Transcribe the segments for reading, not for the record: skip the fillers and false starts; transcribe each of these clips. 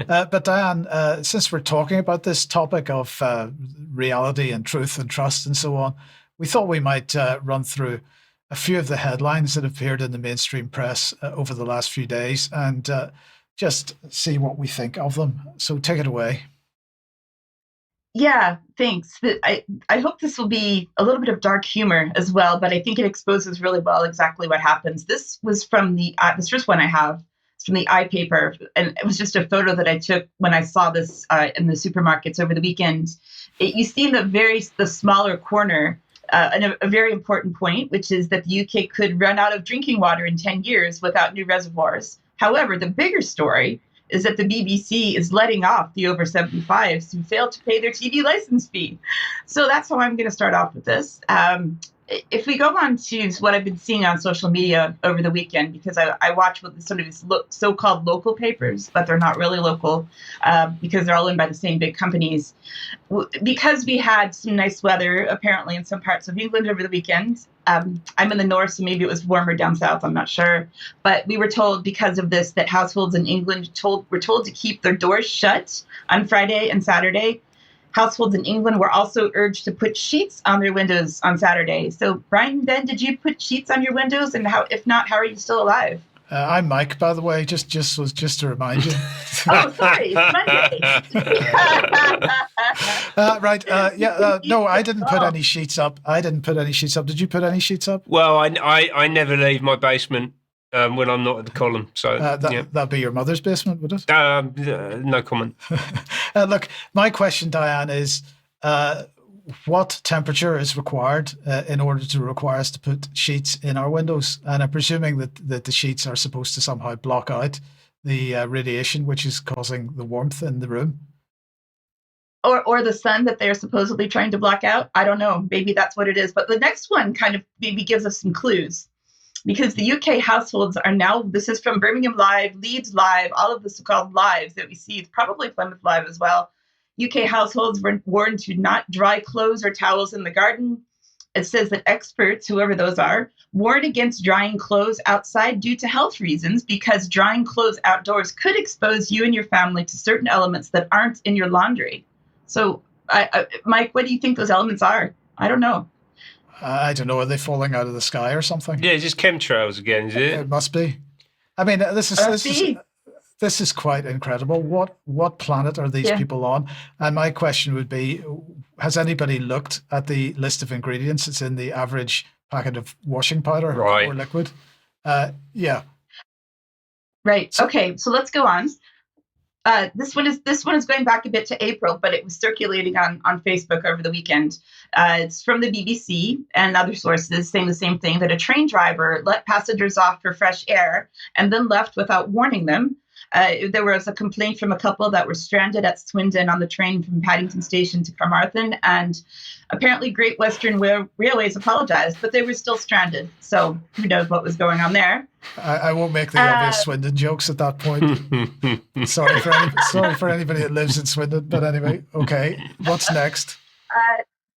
But Diane, since we're talking about this topic of reality and truth and trust and so on, we thought we might run through a few of the headlines that appeared in the mainstream press over the last few days and just see what we think of them. So take it away. Yeah, thanks. I hope this will be a little bit of dark humor as well, but I think it exposes really well exactly what happens. This was from this first one I have. It's from the iPaper, and it was just a photo that I took when I saw this in the supermarkets over the weekend. You see in the smaller corner a very important point, which is that the UK could run out of drinking water in 10 years without new reservoirs. However, the bigger story is that the BBC is letting off the over 75s who fail to pay their TV license fee. So that's how I'm going to start off with this. If we go on to what I've been seeing on social media over the weekend, because I watch what sort of these so-called local papers, but they're not really local because they're all owned by the same big companies. Because we had some nice weather, apparently, in some parts of England over the weekend. I'm in the north, so maybe it was warmer down south. I'm not sure. But we were told because of this that households in England were told to keep their doors shut on Friday and Saturday. Households in England were also urged to put sheets on their windows on Saturday. So, Brian, Ben, did you put sheets on your windows? And if not, how are you still alive? I'm Mike, by the way, just to remind you. Oh, sorry, it's Monday. Right. No, I didn't put any sheets up. Did you put any sheets up? Well, I never leave my basement when I'm not at the column. So that'd be your mother's basement, would it? No comment. Look, my question, Diane, is what temperature is required in order to require us to put sheets in our windows? And I'm presuming that the sheets are supposed to somehow block out the radiation, which is causing the warmth in the room. Or the sun that they're supposedly trying to block out. I don't know. Maybe that's what it is. But the next one kind of maybe gives us some clues. Because the UK households are now, this is from Birmingham Live, Leeds Live, all of the so-called lives that we see, it's probably Plymouth Live as well. UK households were warned to not dry clothes or towels in the garden. It says that experts, whoever those are, warn against drying clothes outside due to health reasons because drying clothes outdoors could expose you and your family to certain elements that aren't in your laundry. So, Mike, what do you think those elements are? I don't know. I don't know. Are they falling out of the sky or something? Yeah, just chemtrails again, is it? It must be. I mean, this is quite incredible. What planet are these people on? And my question would be, has anybody looked at the list of ingredients that's in the average packet of washing powder or liquid? Yeah. Right. Okay. So let's go on. This one is going back a bit to April, but it was circulating on Facebook over the weekend. It's from the BBC and other sources saying the same thing, that a train driver let passengers off for fresh air and then left without warning them. There was a complaint from a couple that were stranded at Swindon on the train from Paddington Station to Carmarthen, and apparently Great Western Railways apologized, but they were still stranded. So who knows what was going on there? I won't make the obvious Swindon jokes at that point. sorry for anybody that lives in Swindon, but anyway, okay. What's next?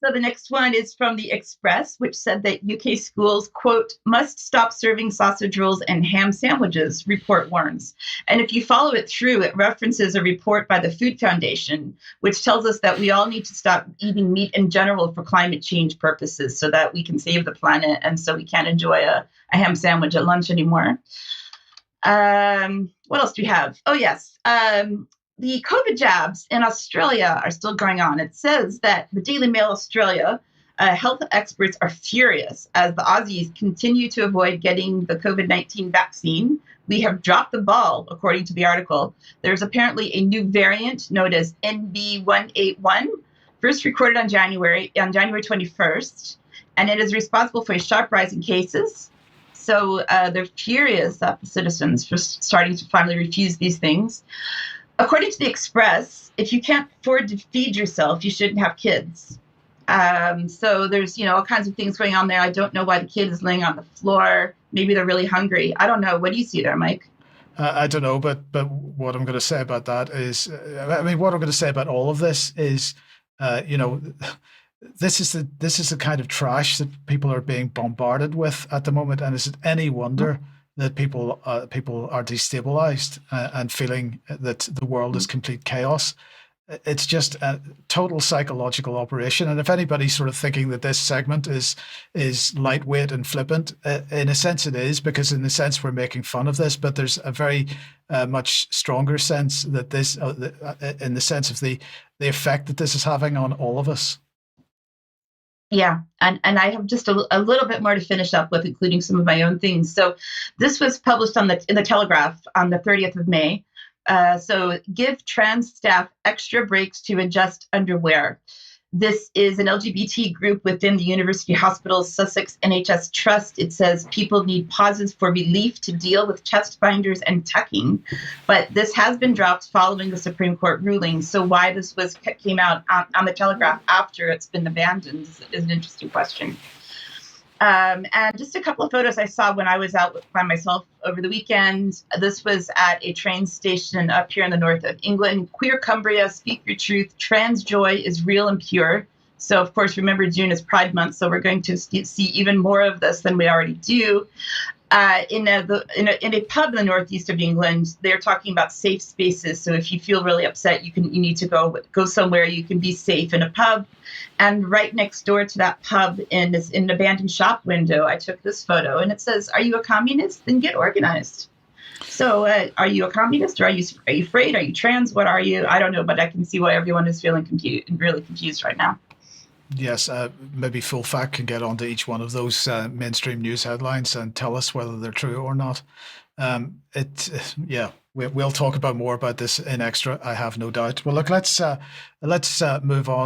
So the next one is from the Express, which said that UK schools, quote, must stop serving sausage rolls and ham sandwiches, report warns. And if you follow it through, it references a report by the Food Foundation, which tells us that we all need to stop eating meat in general for climate change purposes so that we can save the planet and so we can't enjoy a ham sandwich at lunch anymore. What else do we have? Oh, yes. The COVID jabs in Australia are still going on. It says that the Daily Mail Australia health experts are furious as the Aussies continue to avoid getting the COVID-19 vaccine. We have dropped the ball, according to the article. There's apparently a new variant known as NB181, first recorded on January 21st, and it is responsible for a sharp rise in cases. So they're furious at the citizens for starting to finally refuse these things. According to the Express, if you can't afford to feed yourself, you shouldn't have kids. So there's, all kinds of things going on there. I don't know why the kid is laying on the floor. Maybe they're really hungry. I don't know. What do you see there, Mike? I don't know, but what I'm going to say about that is, what I'm going to say about all of this is, this is the kind of trash that people are being bombarded with at the moment, and is it any wonder that people are destabilized and feeling that the world is complete chaos. It's just a total psychological operation. And if anybody's sort of thinking that this segment is lightweight and flippant, in a sense it is, because in a sense we're making fun of this, but there's a very much stronger sense that this, in the sense of the effect that this is having on all of us. Yeah, and I have just a little bit more to finish up with, including some of my own things. So this was published in the Telegraph on the 30th of May. So give trans staff extra breaks to adjust underwear. This is an LGBT group within the University Hospitals Sussex NHS Trust. It says people need pauses for relief to deal with chest binders and tucking, but this has been dropped following the Supreme Court ruling. So why this came out on the Telegraph after it's been abandoned is an interesting question. And just a couple of photos I saw when I was out by myself over the weekend. This was at a train station up here in the north of England. Queer Cumbria, speak your truth. Trans joy is real and pure. So, of course, remember June is Pride Month, so we're going to see even more of this than we already do. In a pub in the northeast of England, they're talking about safe spaces. So if you feel really upset, you need to go somewhere you can be safe in a pub. And right next door to that pub, in an abandoned shop window, I took this photo, and it says, "Are you a communist? Then get organized." So, are you a communist, or are you afraid? Are you trans? What are you? I don't know, but I can see why everyone is feeling really confused right now. Yes, maybe Full Fact can get onto each one of those mainstream news headlines and tell us whether they're true or not. We'll talk about more about this in extra, I have no doubt. Well, look, let's move on.